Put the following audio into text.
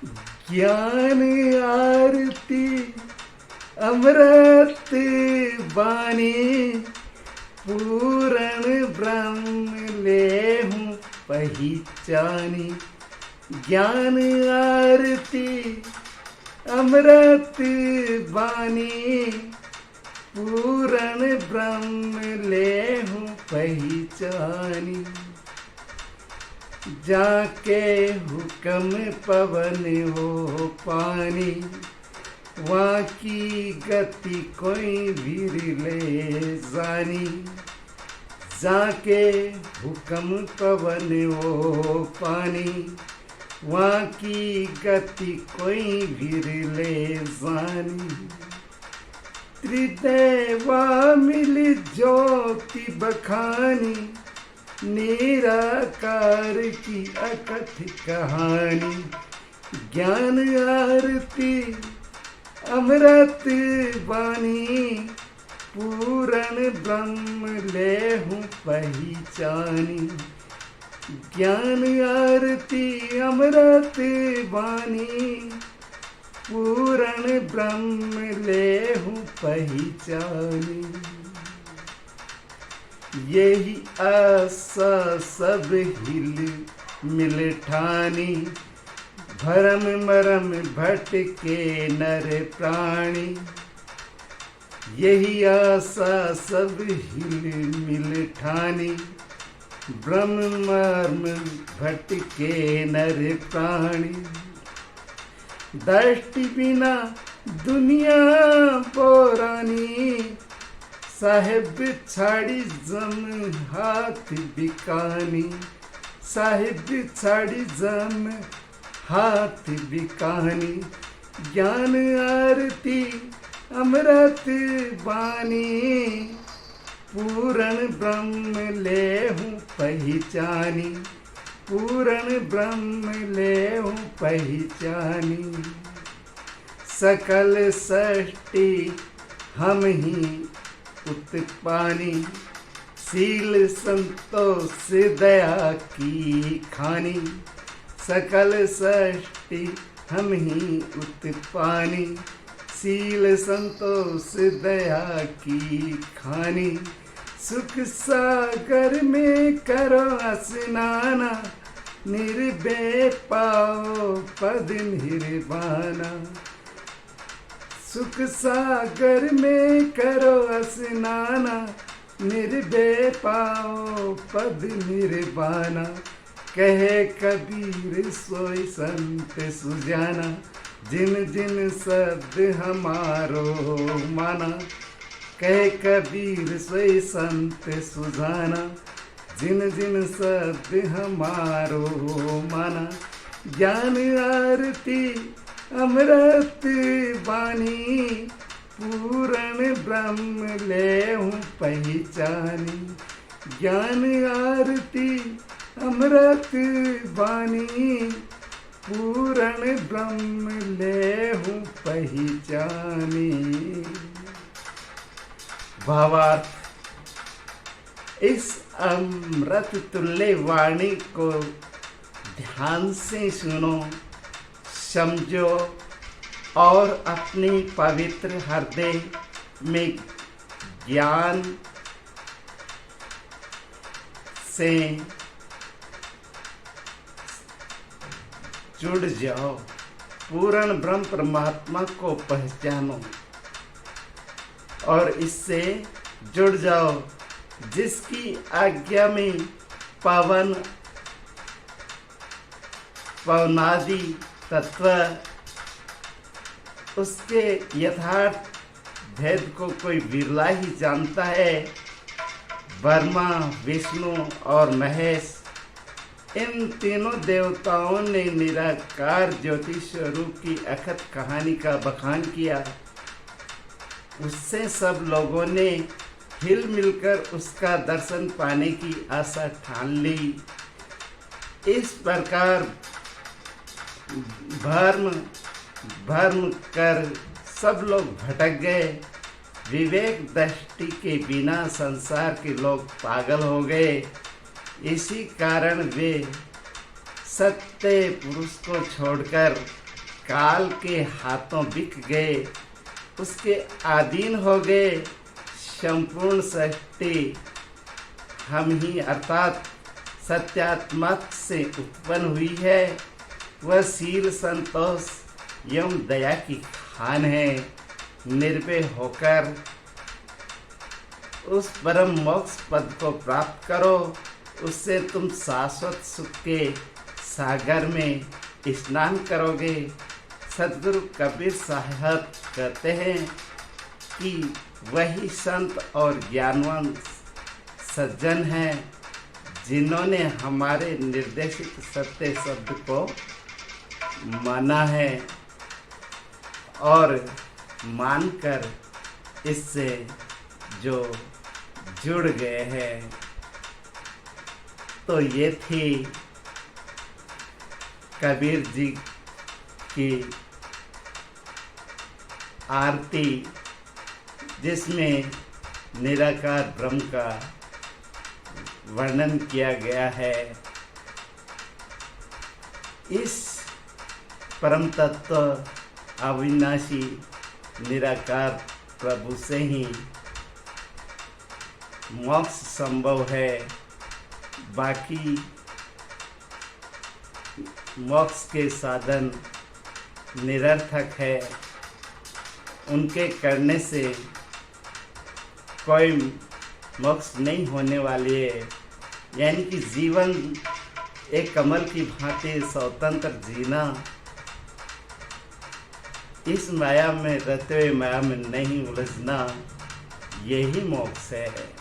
ज्ञान आरती अमृत बानी, पूर्ण ब्रह्म लेहूं पहचानी। ज्ञान आरती अमृत बानी, पूर्ण ब्रह्म लेहूं पहचानी। जाके हुक्म पवन हो पानी, वहाँ की गति कोई विरले जानी। जाके हुक्म पवन हो पानी, वहाँ की गति कोई विरले जानी। त्रिदेवा मिल ज्योति बखानी, निराकार की अकथ कहानी। ज्ञान आरती अमृत बानी, पूर्ण ब्रह्म लेहूं पहचानी। ज्ञान आरती अमृत बानी, पूर्ण ब्रह्म लेहूं पहचानी। यही आशा सब हिल मिल ठानी, भरम मरम भटके नर प्राणी। यही आशा सब हिल मिल ठानी, ब्रह्म मर्म भटके नर प्राणी। दृष्टि बिना दुनिया पुरानी, साहिब छाड़ी जम हाथ बिकानी। साहिब छाड़ी जम हाथ बिकानी। ज्ञान आरती अमृत बानी, पूर्ण ब्रह्म लेहूं पहचानी। पूर्ण ब्रह्म लेहूं पहचानी। सकल सृष्टि हम ही उत्पानी, सील संतोष दया की खानी। सकल सृष्टि हम ही उत्पानी, सील संतोष दया की खानी। सुख सागर में करो स्नाना, निर्भय पाओ पद निर्वाणा। सुख सागर में करो स्नाना, निर्भय पाओ पद निर्वाणा। कहे कबीर सोई संत सुजाना, जिन जिन शब्द हमारो माना। कहे कबीर सोई संत सुजाना, जिन जिन शब्द हमारो माना। ज्ञान आरती अमृत बानी, पूर्ण ब्रह्म लेहूं पहचानी। ज्ञान आरती अमृत बानी, पूर्ण ब्रह्म लेहूं पहचानी। भावार्थ, इस अमृत तुल्य वाणी को ध्यान से सुनो, समझो और अपने पवित्र हृदय में ज्ञान से जुड़ जाओ। पूर्ण ब्रह्म परमात्मा को पहचानो और इससे जुड़ जाओ, जिसकी आज्ञा में पवनादि तत्व उसके यथार्थ भेद को कोई बिरला ही जानता है। ब्रह्मा, विष्णु और महेश, इन तीनों देवताओं ने निराकार ज्योति स्वरूप की अखंड कहानी का बखान किया। उससे सब लोगों ने हिल मिलकर उसका दर्शन पाने की आशा ठान ली। इस प्रकार भ्रम कर सब लोग भटक गए। विवेक दृष्टि के बिना संसार के लोग पागल हो गए। इसी कारण वे सत्य पुरुष को छोड़कर काल के हाथों बिक गए, उसके अधीन हो गए संपूर्ण सृष्टि। हम ही अर्थात सत्यात्मक से उत्पन्न हुई है, वह शील संतोष एवं दया की खान है। निर्भय होकर उस परम मोक्ष पद को प्राप्त करो, उससे तुम शाश्वत सुख के सागर में स्नान करोगे। सद्गुरु कबीर साहब कहते हैं कि वही संत और ज्ञानवान सज्जन हैं जिन्होंने हमारे निर्देशित सत्य शब्द को माना है और मानकर इससे जो जुड़ गए हैं। तो ये थी कबीर जी की आरती, जिसमें निराकार ब्रह्म का वर्णन किया गया है। इस परम तत्व अविनाशी निराकार प्रभु से ही मोक्ष संभव है। बाकी मोक्ष के साधन निरर्थक है, उनके करने से कोई मोक्ष नहीं होने वाली है। यानी कि जीवन एक कमल की भांति स्वतंत्र जीना, इस माया में रहते हुए माया में नहीं उलझना, यही मोक्ष है।